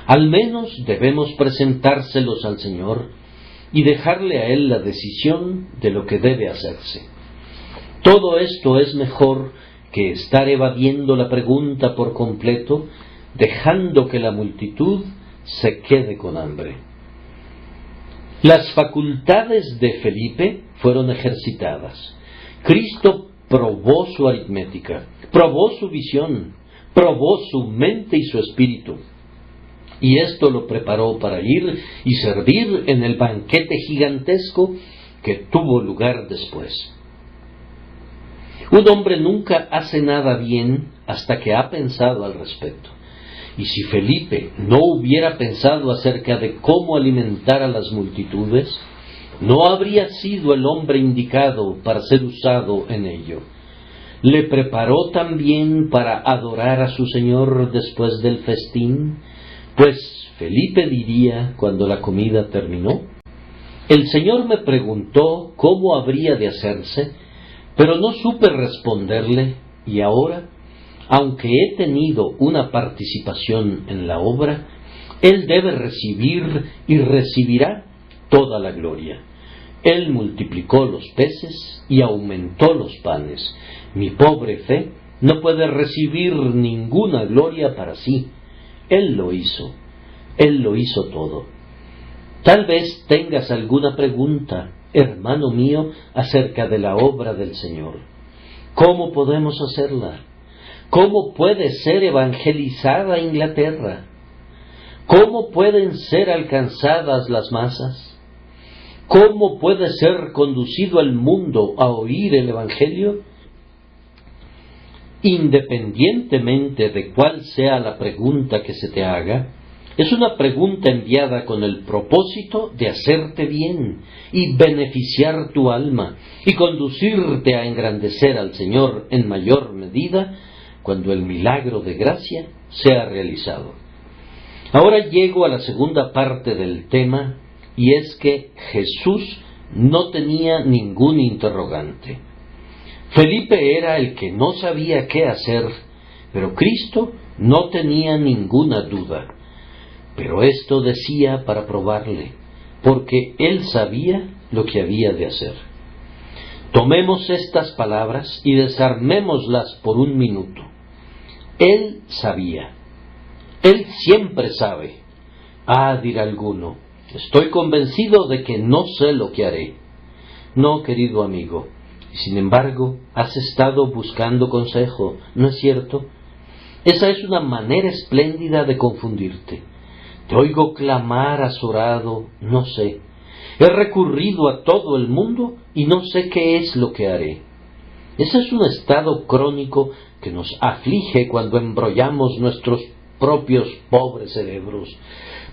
al menos debemos presentárselos al Señor y dejarle a Él la decisión de lo que debe hacerse. Todo esto es mejor que estar evadiendo la pregunta por completo, dejando que la multitud se quede con hambre. Las facultades de Felipe fueron ejercitadas. Cristo probó su aritmética, probó su visión, probó su mente y su espíritu. Y esto lo preparó para ir y servir en el banquete gigantesco que tuvo lugar después. Un hombre nunca hace nada bien hasta que ha pensado al respecto. Y si Felipe no hubiera pensado acerca de cómo alimentar a las multitudes, no habría sido el hombre indicado para ser usado en ello. ¿Le preparó también para adorar a su Señor después del festín? Pues Felipe diría cuando la comida terminó, el Señor me preguntó cómo habría de hacerse, pero no supe responderle, y ahora, aunque he tenido una participación en la obra, Él debe recibir y recibirá toda la gloria. Él multiplicó los peces y aumentó los panes. Mi pobre fe no puede recibir ninguna gloria para sí. Él lo hizo todo. Tal vez tengas alguna pregunta, hermano mío, acerca de la obra del Señor. ¿Cómo podemos hacerla? ¿Cómo puede ser evangelizada Inglaterra? ¿Cómo pueden ser alcanzadas las masas? ¿Cómo puede ser conducido el mundo a oír el Evangelio? Independientemente de cuál sea la pregunta que se te haga, es una pregunta enviada con el propósito de hacerte bien y beneficiar tu alma y conducirte a engrandecer al Señor en mayor medida cuando el milagro de gracia sea realizado. Ahora llego a la segunda parte del tema, y es que Jesús no tenía ningún interrogante. Felipe era el que no sabía qué hacer, Pero Cristo no tenía ninguna duda. Pero esto decía para probarle, porque él sabía lo que había de hacer. Tomemos estas palabras y desarmémoslas por un minuto. Él sabía. Él siempre sabe. Ah, dirá alguno, estoy convencido de que no sé lo que haré. No, querido amigo, y sin embargo has estado buscando consejo, ¿no es cierto? Esa es una manera espléndida de confundirte. Te oigo clamar azorado, no sé. He recurrido a todo el mundo y no sé qué es lo que haré. Ese es un estado crónico que nos aflige cuando embrollamos nuestros propios pobres cerebros.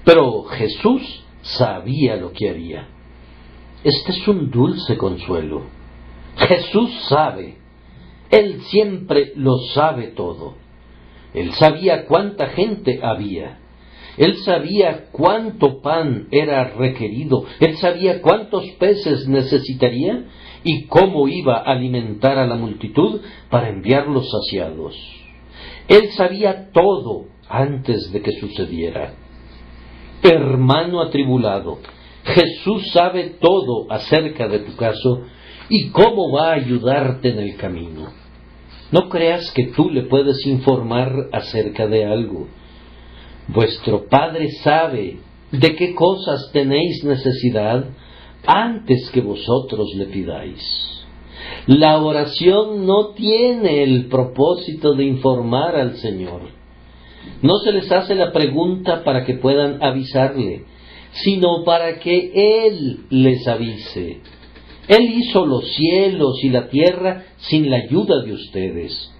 Pero Jesús sabía lo que haría. Este es un dulce consuelo. Jesús sabe. Él siempre lo sabe todo. Él sabía cuánta gente había. Él sabía cuánto pan era requerido. Él sabía cuántos peces necesitaría y cómo iba a alimentar a la multitud para enviarlos saciados. Él sabía todo antes de que sucediera. Hermano atribulado, Jesús sabe todo acerca de tu caso y cómo va a ayudarte en el camino. No creas que tú le puedes informar acerca de algo. Vuestro Padre sabe de qué cosas tenéis necesidad antes que vosotros le pidáis. La oración no tiene el propósito de informar al Señor. No se les hace la pregunta para que puedan avisarle, sino para que Él les avise. Él hizo los cielos y la tierra sin la ayuda de ustedes.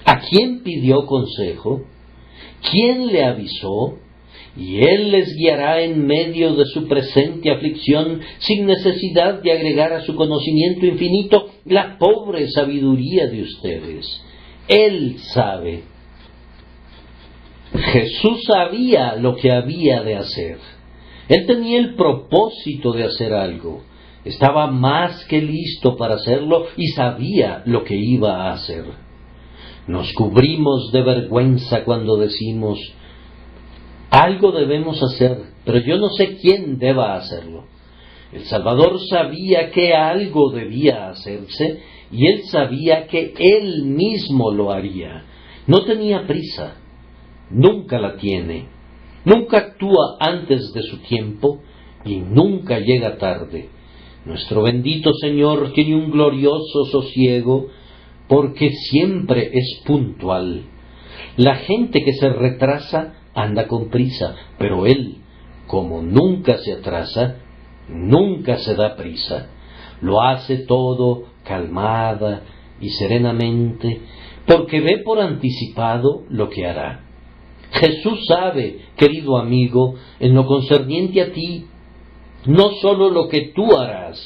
¿A quién pidió consejo? ¿Quién le avisó? Y Él les guiará en medio de su presente aflicción sin necesidad de agregar a su conocimiento infinito la pobre sabiduría de ustedes. Él sabe. Jesús sabía lo que había de hacer. Él tenía el propósito de hacer algo. Estaba más que listo para hacerlo y sabía lo que iba a hacer. Nos cubrimos de vergüenza cuando decimos, algo debemos hacer, pero yo no sé quién deba hacerlo. El Salvador sabía que algo debía hacerse y Él sabía que Él mismo lo haría. No tenía prisa, nunca la tiene, nunca actúa antes de su tiempo y nunca llega tarde. Nuestro bendito Señor tiene un glorioso sosiego porque siempre es puntual. La gente que se retrasa anda con prisa, pero Él, como nunca se atrasa, nunca se da prisa. Lo hace todo calmada y serenamente, porque ve por anticipado lo que hará. Jesús sabe, querido amigo, en lo concerniente a ti, no sólo lo que tú harás,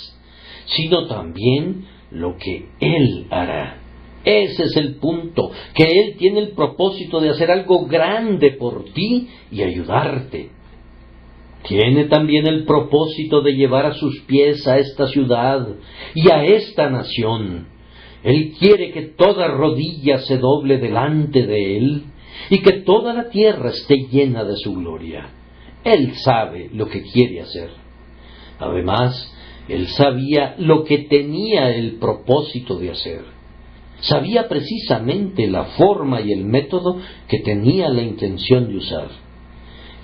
sino también lo que Él hará. Ese es el punto, que Él tiene el propósito de hacer algo grande por ti y ayudarte. Tiene también el propósito de llevar a sus pies a esta ciudad y a esta nación. Él quiere que toda rodilla se doble delante de Él y que toda la tierra esté llena de su gloria. Él sabe lo que quiere hacer. Además, Él sabía lo que tenía el propósito de hacer. Sabía precisamente la forma y el método que tenía la intención de usar.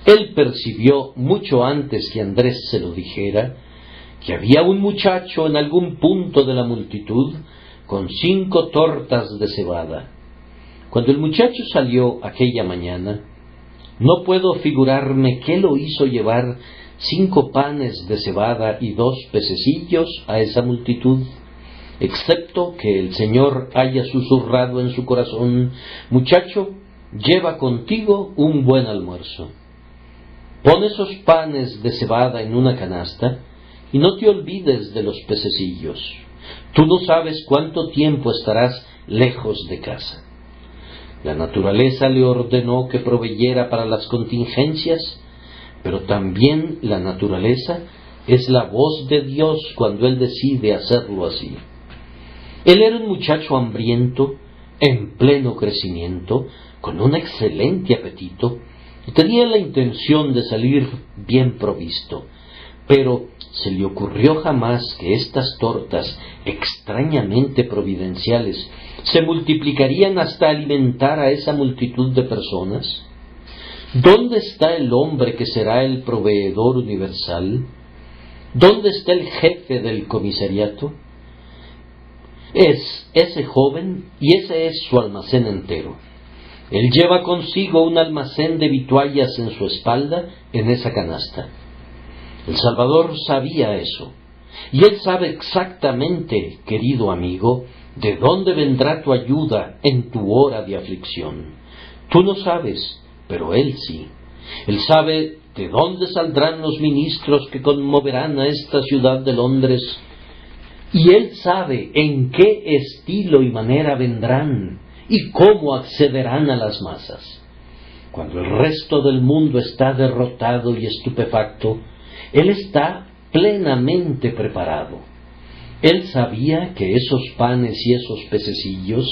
Él percibió mucho antes que Andrés se lo dijera, que había un muchacho en algún punto de la multitud con 5 tortas de cebada. Cuando el muchacho salió aquella mañana, no puedo figurarme qué lo hizo llevar 5 panes de cebada y 2 pececillos a esa multitud, excepto que el Señor haya susurrado en su corazón, muchacho, lleva contigo un buen almuerzo. Pon esos panes de cebada en una canasta y no te olvides de los pececillos. Tú no sabes cuánto tiempo estarás lejos de casa. La naturaleza le ordenó que proveyera para las contingencias, pero también la naturaleza es la voz de Dios cuando Él decide hacerlo así. Él era un muchacho hambriento en pleno crecimiento, con un excelente apetito, y tenía la intención de salir bien provisto. Pero se le ocurrió jamás que estas tortas extrañamente providenciales se multiplicarían hasta alimentar a esa multitud de personas. ¿Dónde está el hombre que será el proveedor universal? ¿Dónde está el jefe del comisariato? Es ese joven y ese es su almacén entero. Él lleva consigo un almacén de vituallas en su espalda, en esa canasta. El Salvador sabía eso, y Él sabe exactamente, querido amigo, de dónde vendrá tu ayuda en tu hora de aflicción. Tú no sabes, pero Él sí. Él sabe de dónde saldrán los ministros que conmoverán a esta ciudad de Londres, y Él sabe en qué estilo y manera vendrán y cómo accederán a las masas. Cuando el resto del mundo está derrotado y estupefacto, Él está plenamente preparado. Él sabía que esos panes y esos pececillos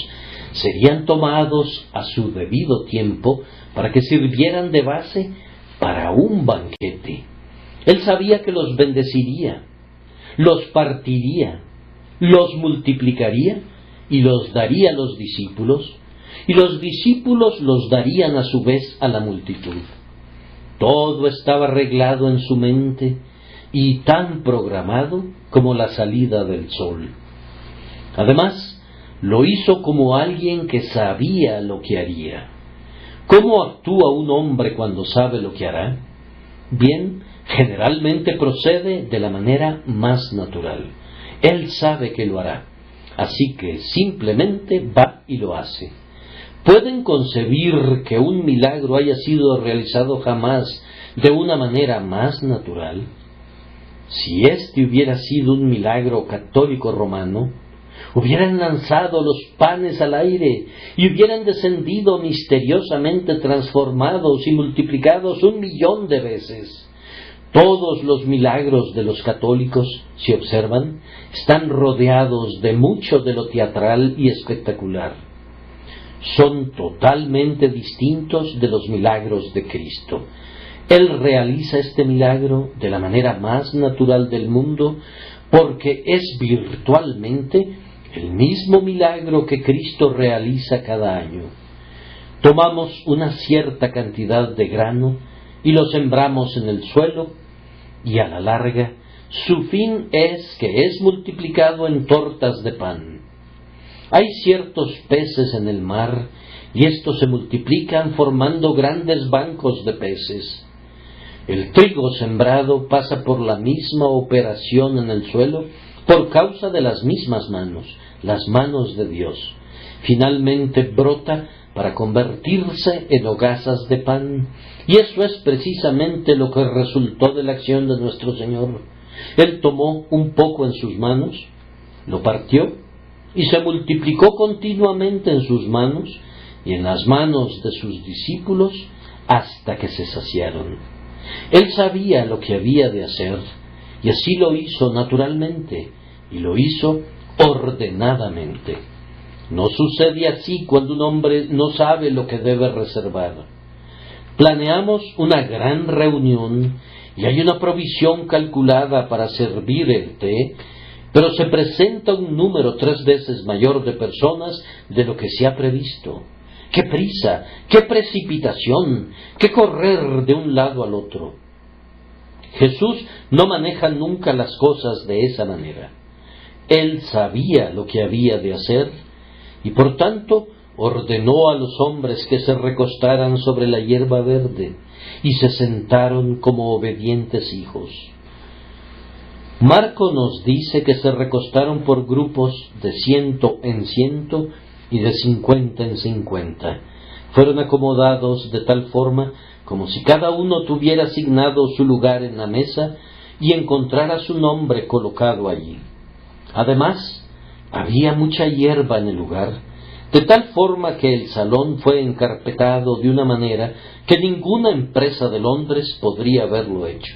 serían tomados a su debido tiempo para que sirvieran de base para un banquete. Él sabía que los bendeciría, los partiría, los multiplicaría y los daría a los discípulos, y los discípulos los darían a su vez a la multitud. Todo estaba arreglado en su mente y tan programado como la salida del sol. Además, lo hizo como alguien que sabía lo que haría. ¿Cómo actúa un hombre cuando sabe lo que hará? Bien, generalmente procede de la manera más natural. Él sabe que lo hará, así que simplemente va y lo hace. ¿Pueden concebir que un milagro haya sido realizado jamás de una manera más natural? Si este hubiera sido un milagro católico romano, hubieran lanzado los panes al aire y hubieran descendido misteriosamente transformados y multiplicados 1.000.000 de veces. Todos los milagros de los católicos, si observan, están rodeados de mucho de lo teatral y espectacular. Son totalmente distintos de los milagros de Cristo. Él realiza este milagro de la manera más natural del mundo porque es virtualmente el mismo milagro que Cristo realiza cada año. Tomamos una cierta cantidad de grano y lo sembramos en el suelo y a la larga su fin es que es multiplicado en tortas de pan. Hay ciertos peces en el mar y estos se multiplican formando grandes bancos de peces. El trigo sembrado pasa por la misma operación en el suelo por causa de las mismas manos, las manos de Dios. Finalmente brota para convertirse en hogazas de pan. Y eso es precisamente lo que resultó de la acción de nuestro Señor. Él tomó un poco en sus manos, lo partió y se multiplicó continuamente en sus manos y en las manos de sus discípulos hasta que se saciaron. Él sabía lo que había de hacer y así lo hizo naturalmente y lo hizo ordenadamente. No sucede así cuando un hombre no sabe lo que debe reservar. Planeamos una gran reunión y hay una provisión calculada para servir el té, pero se presenta un número 3 veces mayor de personas de lo que se ha previsto. ¡Qué prisa! ¡Qué precipitación! ¡Qué correr de un lado al otro! Jesús no maneja nunca las cosas de esa manera. Él sabía lo que había de hacer y por tanto ordenó a los hombres que se recostaran sobre la hierba verde y se sentaron como obedientes hijos. Marco nos dice que se recostaron por grupos de 100 en 100 y de 50 en 50. Fueron acomodados de tal forma como si cada uno tuviera asignado su lugar en la mesa y encontrara su nombre colocado allí. Además, había mucha hierba en el lugar, de tal forma que el salón fue encarpetado de una manera que ninguna empresa de Londres podría haberlo hecho.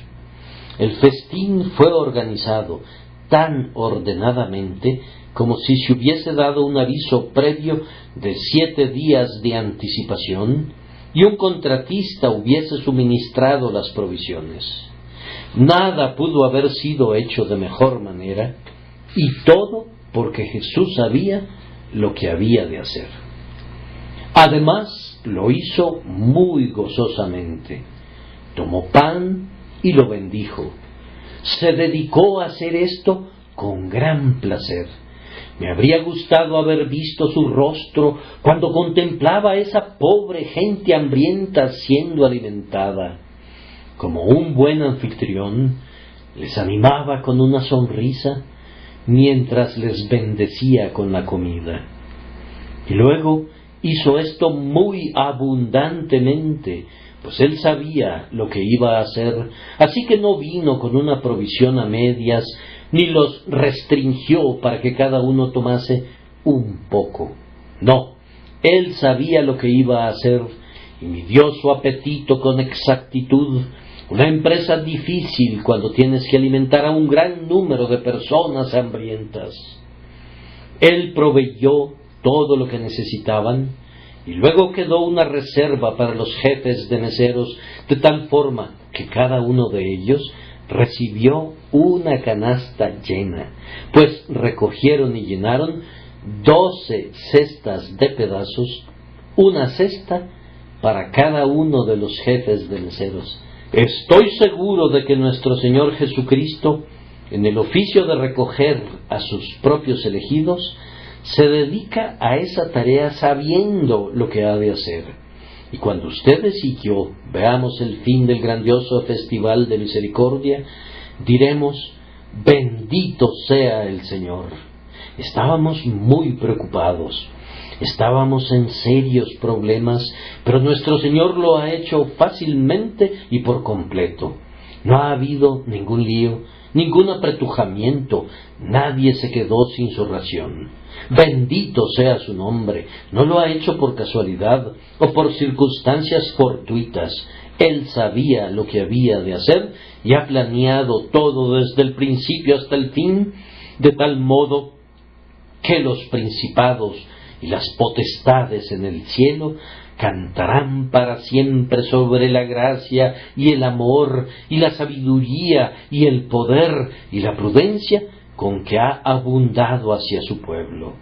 El festín fue organizado tan ordenadamente como si se hubiese dado un aviso previo de 7 días de anticipación y un contratista hubiese suministrado las provisiones. Nada pudo haber sido hecho de mejor manera, y todo porque Jesús sabía lo que había de hacer. Además, lo hizo muy gozosamente. Tomó pan y lo bendijo. Se dedicó a hacer esto con gran placer. Me habría gustado haber visto su rostro cuando contemplaba a esa pobre gente hambrienta siendo alimentada. Como un buen anfitrión, les animaba con una sonrisa mientras les bendecía con la comida. Y luego hizo esto muy abundantemente, pues él sabía lo que iba a hacer, así que no vino con una provisión a medias, ni los restringió para que cada uno tomase un poco. No, él sabía lo que iba a hacer y midió su apetito con exactitud, una empresa difícil cuando tienes que alimentar a un gran número de personas hambrientas. Él proveyó todo lo que necesitaban, y luego quedó una reserva para los jefes de meseros, de tal forma que cada uno de ellos recibió una canasta llena, pues recogieron y llenaron 12 cestas de pedazos, una cesta para cada uno de los jefes de meseros. Estoy seguro de que nuestro Señor Jesucristo, en el oficio de recoger a sus propios elegidos, se dedica a esa tarea sabiendo lo que ha de hacer. Y cuando ustedes y yo veamos el fin del grandioso festival de misericordia, diremos: bendito sea el Señor. Estábamos muy preocupados, estábamos en serios problemas, pero nuestro Señor lo ha hecho fácilmente y por completo. No ha habido ningún lío, ningún apretujamiento, nadie se quedó sin su ración. Bendito sea su nombre. No lo ha hecho por casualidad o por circunstancias fortuitas. Él sabía lo que había de hacer y ha planeado todo desde el principio hasta el fin, de tal modo que los principados y las potestades en el cielo cantarán para siempre sobre la gracia y el amor y la sabiduría y el poder y la prudencia con que ha abundado hacia su pueblo.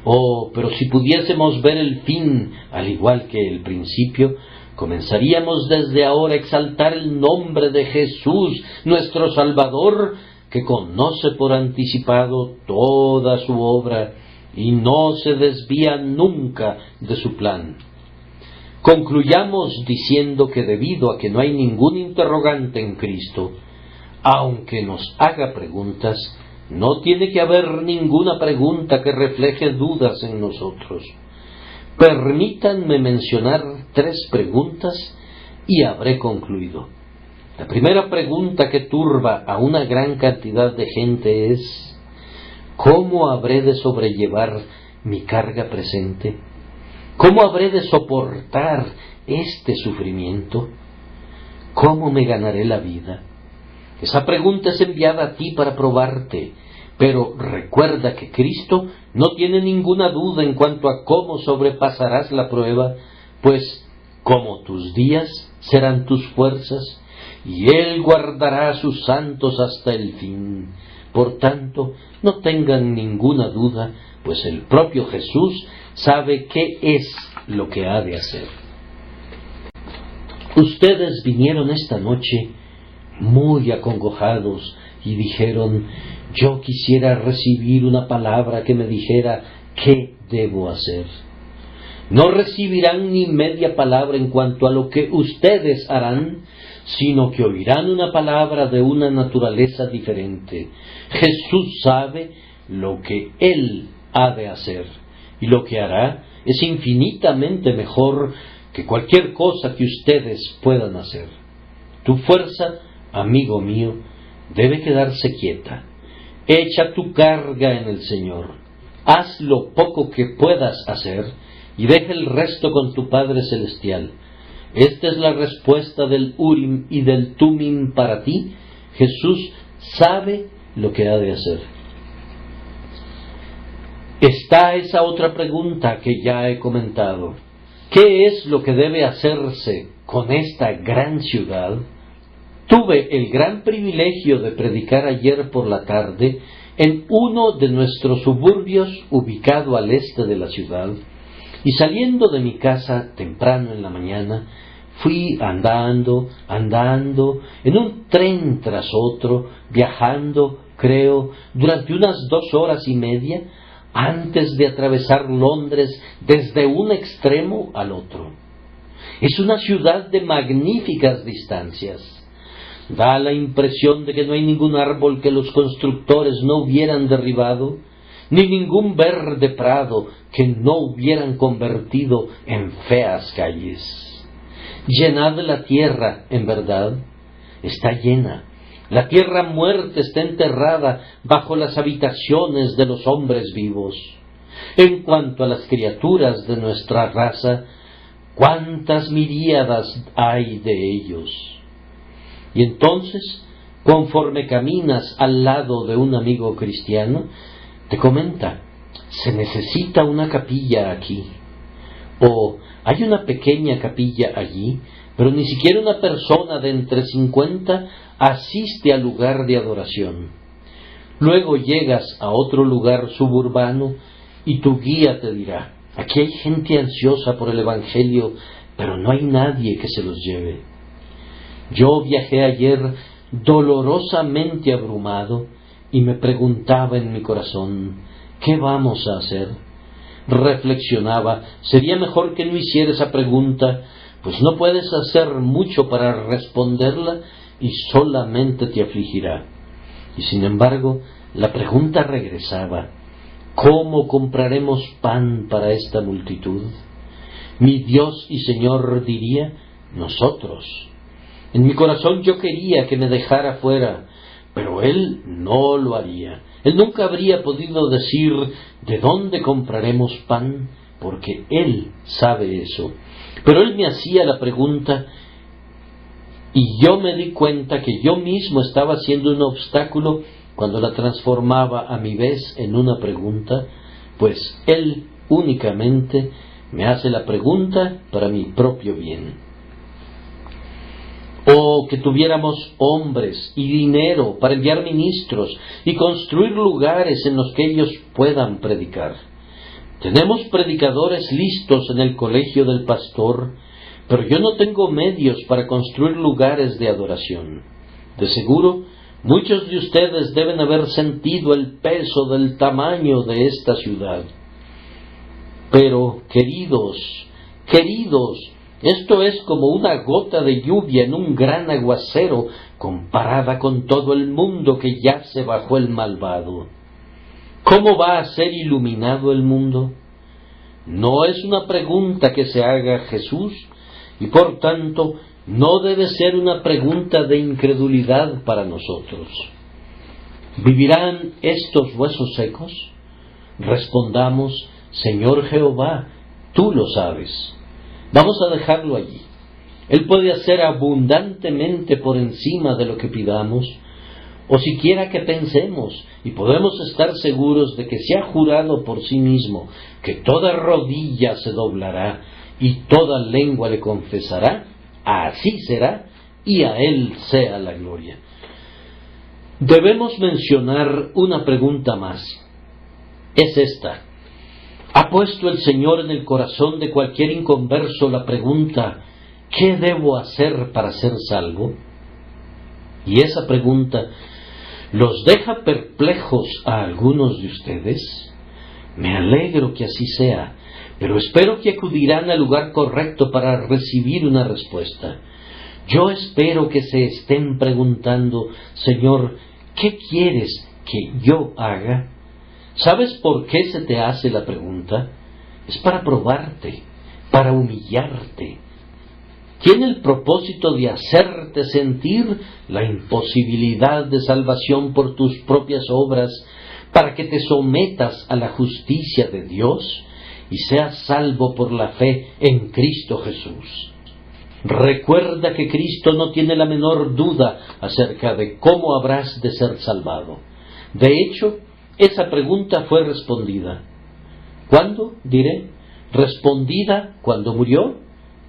Oh, pero si pudiésemos ver el fin al igual que el principio, comenzaríamos desde ahora a exaltar el nombre de Jesús, nuestro Salvador, que conoce por anticipado toda su obra y no se desvía nunca de su plan. Concluyamos diciendo que debido a que no hay ningún interrogante en Cristo, aunque nos haga preguntas, no tiene que haber ninguna pregunta que refleje dudas en nosotros. Permítanme mencionar 3 preguntas y habré concluido. La primera pregunta que turba a una gran cantidad de gente es: ¿cómo habré de sobrellevar mi carga presente? ¿Cómo habré de soportar este sufrimiento? ¿Cómo me ganaré la vida? Esa pregunta es enviada a ti para probarte, pero recuerda que Cristo no tiene ninguna duda en cuanto a cómo sobrepasarás la prueba, pues como tus días serán tus fuerzas, y Él guardará a sus santos hasta el fin. Por tanto, no tengan ninguna duda, pues el propio Jesús sabe qué es lo que ha de hacer. Ustedes vinieron esta noche muy acongojados y dijeron: yo quisiera recibir una palabra que me dijera qué debo hacer. No recibirán ni media palabra en cuanto a lo que ustedes harán, sino que oirán una palabra de una naturaleza diferente. Jesús sabe lo que Él ha de hacer, y lo que hará es infinitamente mejor que cualquier cosa que ustedes puedan hacer. Tu fuerza, amigo mío, debe quedarse quieta. Echa tu carga en el Señor. Haz lo poco que puedas hacer y deja el resto con tu Padre Celestial. Esta es la respuesta del Urim y del Tumim para ti. Jesús sabe lo que ha de hacer. Está esa otra pregunta que ya he comentado. ¿Qué es lo que debe hacerse con esta gran ciudad? Tuve el gran privilegio de predicar ayer por la tarde en uno de nuestros suburbios ubicado al este de la ciudad, y saliendo de mi casa temprano en la mañana, fui andando, en un tren tras otro, viajando, creo, durante unas 2 horas y media, antes de atravesar Londres desde un extremo al otro. Es una ciudad de magníficas distancias. Da la impresión de que no hay ningún árbol que los constructores no hubieran derribado, ni ningún verde prado que no hubieran convertido en feas calles. Llenad la tierra, en verdad, está llena. La tierra muerta está enterrada bajo las habitaciones de los hombres vivos. En cuanto a las criaturas de nuestra raza, ¿cuántas miríadas hay de ellos? Y entonces, conforme caminas al lado de un amigo cristiano, te comenta: se necesita una capilla aquí, o hay una pequeña capilla allí, pero ni siquiera una persona de entre 50 asiste al lugar de adoración. Luego llegas a otro lugar suburbano y tu guía te dirá: aquí hay gente ansiosa por el Evangelio, pero no hay nadie que se los lleve. Yo viajé ayer dolorosamente abrumado y me preguntaba en mi corazón: ¿qué vamos a hacer? Reflexionaba: sería mejor que no hiciera esa pregunta, pues no puedes hacer mucho para responderla y solamente te afligirá. Y sin embargo, la pregunta regresaba: ¿cómo compraremos pan para esta multitud? Mi Dios y Señor diría: nosotros. En mi corazón yo quería que me dejara fuera, pero Él no lo haría. Él nunca habría podido decir de dónde compraremos pan, porque Él sabe eso. Pero Él me hacía la pregunta, y yo me di cuenta que yo mismo estaba siendo un obstáculo cuando la transformaba a mi vez en una pregunta, pues Él únicamente me hace la pregunta para mi propio bien. O que tuviéramos hombres y dinero para enviar ministros y construir lugares en los que ellos puedan predicar. Tenemos predicadores listos en el colegio del pastor, pero yo no tengo medios para construir lugares de adoración. De seguro, muchos de ustedes deben haber sentido el peso del tamaño de esta ciudad. Pero, queridos, esto es como una gota de lluvia en un gran aguacero comparada con todo el mundo que yace bajo el malvado. ¿Cómo va a ser iluminado el mundo? No es una pregunta que se haga Jesús, y por tanto no debe ser una pregunta de incredulidad para nosotros. ¿Vivirán estos huesos secos? Respondamos: Señor Jehová, tú lo sabes. Vamos a dejarlo allí. Él puede hacer abundantemente por encima de lo que pidamos, o siquiera que pensemos, y podemos estar seguros de que se ha jurado por sí mismo que toda rodilla se doblará y toda lengua le confesará. Así será, y a Él sea la gloria. Debemos mencionar una pregunta más. Es esta: ¿ha puesto el Señor en el corazón de cualquier inconverso la pregunta: ¿qué debo hacer para ser salvo? Y esa pregunta los deja perplejos a algunos de ustedes. Me alegro que así sea, pero espero que acudirán al lugar correcto para recibir una respuesta. Yo espero que se estén preguntando: Señor, ¿qué quieres que yo haga? ¿Sabes por qué se te hace la pregunta? Es para probarte, para humillarte. Tiene el propósito de hacerte sentir la imposibilidad de salvación por tus propias obras, para que te sometas a la justicia de Dios y seas salvo por la fe en Cristo Jesús. Recuerda que Cristo no tiene la menor duda acerca de cómo habrás de ser salvado. De hecho, esa pregunta fue respondida. ¿Cuándo? Diré. ¿Respondida cuando murió?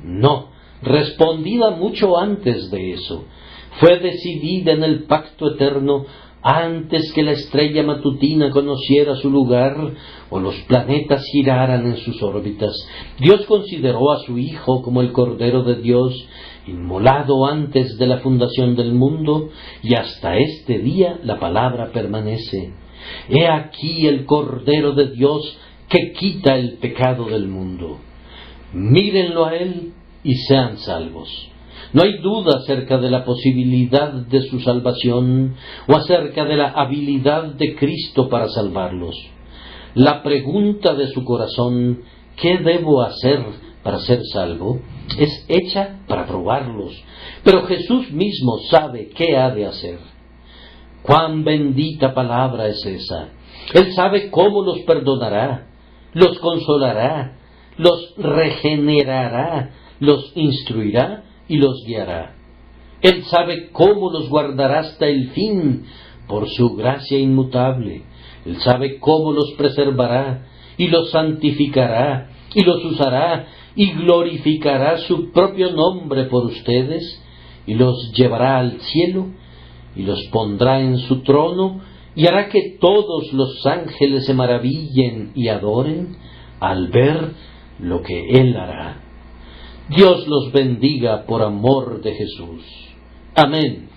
No, respondida mucho antes de eso. Fue decidida en el pacto eterno antes que la estrella matutina conociera su lugar o los planetas giraran en sus órbitas. Dios consideró a su Hijo como el Cordero de Dios, inmolado antes de la fundación del mundo, y hasta este día la palabra permanece. He aquí el Cordero de Dios que quita el pecado del mundo. Mírenlo a Él y sean salvos. No hay duda acerca de la posibilidad de su salvación o acerca de la habilidad de Cristo para salvarlos. La pregunta de su corazón, ¿qué debo hacer para ser salvo?, es hecha para probarlos, pero Jesús mismo sabe qué ha de hacer. ¡Cuán bendita palabra es esa! Él sabe cómo los perdonará, los consolará, los regenerará, los instruirá y los guiará. Él sabe cómo los guardará hasta el fin por su gracia inmutable. Él sabe cómo los preservará y los santificará y los usará y glorificará su propio nombre por ustedes y los llevará al cielo y los pondrá en su trono y hará que todos los ángeles se maravillen y adoren al ver lo que Él hará. Dios los bendiga por amor de Jesús. Amén.